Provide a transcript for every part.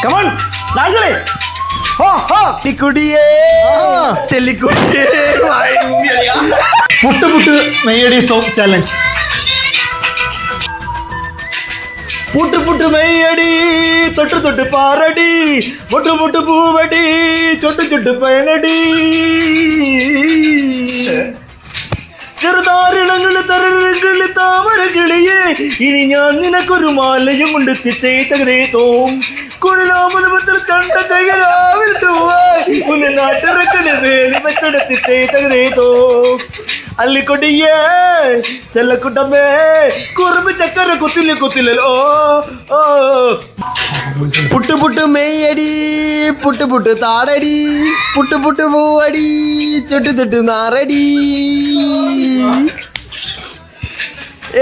Come on dance കളി. ചെല്ലിക്കുടിയേ puttu puttu മെയ്യടി song challenge. Puttu puttu മെയ്യടി തൊട്ട് തൊട്ട് പാറടി മുട്ട് മുട്ട് പൂവടി ചൊട്ട് ചൊട്ട് പയനടി ചെറുതാരിണങ്ങള് തരകള് താമര കിളിയേ ഇനി ഞാൻ നിനക്കൊരു മാലയും കൊണ്ട് തിത്തേതോ കുഴിലാമതത്തിൽ ചണ്ട ചെയ്യലാവിൽ നാട്ടിറക്കല് വേലി വെച്ചെടുത്തിത്തേതോ അല്ലിക്കൊടിയേ ചെല്ലക്കുട്ടമ്മേ കുറുമ്പ് ചക്കര കുത്തില് കുത്തിലോ. ഓ പുട്ട് പുട്ട് മെയ്യടി പുട്ട് പുട്ട് താടടി പുട്ട് പുട്ട് പൂവടി ചുട്ട് തൊട്ട് നാറടി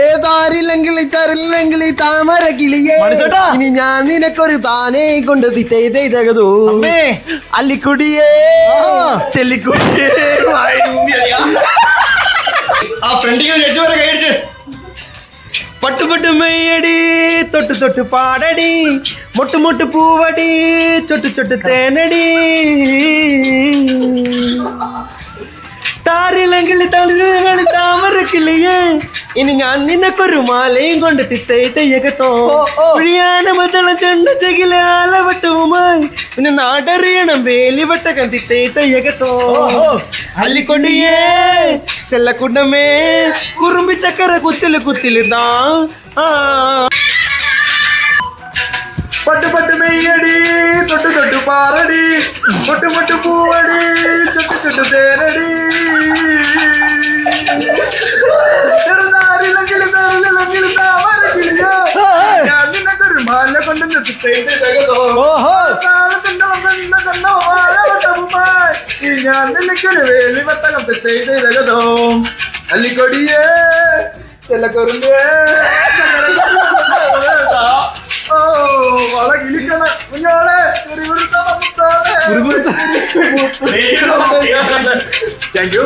ഏതാരില്ലെങ്കിൽ തരില്ലെങ്കിൽ താമര കിളിയേ ഇനി ഞാൻ നിനക്കൊരു താനേ കൊണ്ട് തിത്തേതോ അല്ലിക്കുടിയേ ചെല്ലിക്കുടിയേ. ആ ഫ്രണ്ടിൽ പട്ട് പട്ട് മെയ്യടി തൊട്ട് തൊട്ട് പാടടി മുട്ട് മുട്ട് പൂവടി ചൊട്ട് ചൊട്ട് തേനടി താരില്ലെങ്കിൽ തളിരുകളി താമര കിളിയേ ഇനി ഞാൻ നിനക്കൊരു മാലയും കൊണ്ട് തിത്തേതോ ഒഴിയാനമതളം ചെണ്ട ചെകില ആലവട്ടവുമായി പിന്നെ നാടറിയണം വേലിവട്ടകം തിത്തേതോ അല്ലിക്കൊണ്ടിയേ ചെല്ലക്കുണ്ടമേ കുറുമ്പി ചക്കര കുത്തില് കുത്തിലിതാ. പട്ട് പട്ട് മെയ്യടി തൊട്ട് തൊട്ട് പാറടി മുട്ട് മുട്ട് പൂവടി ചൊട്ട് ചൊട്ട് തേനടി ഞാൻ നിനക്കൊരു മാല കൊണ്ട് ഞാൻ നിനക്കൊരു വേലി വട്ടകം തെറ്റോ അല്ലിക്കൊടിയേ ചെല്ലക്കൊറുമ്പേ വളകിലിക്കണം കുഞ്ഞോളെ താങ്ക് യു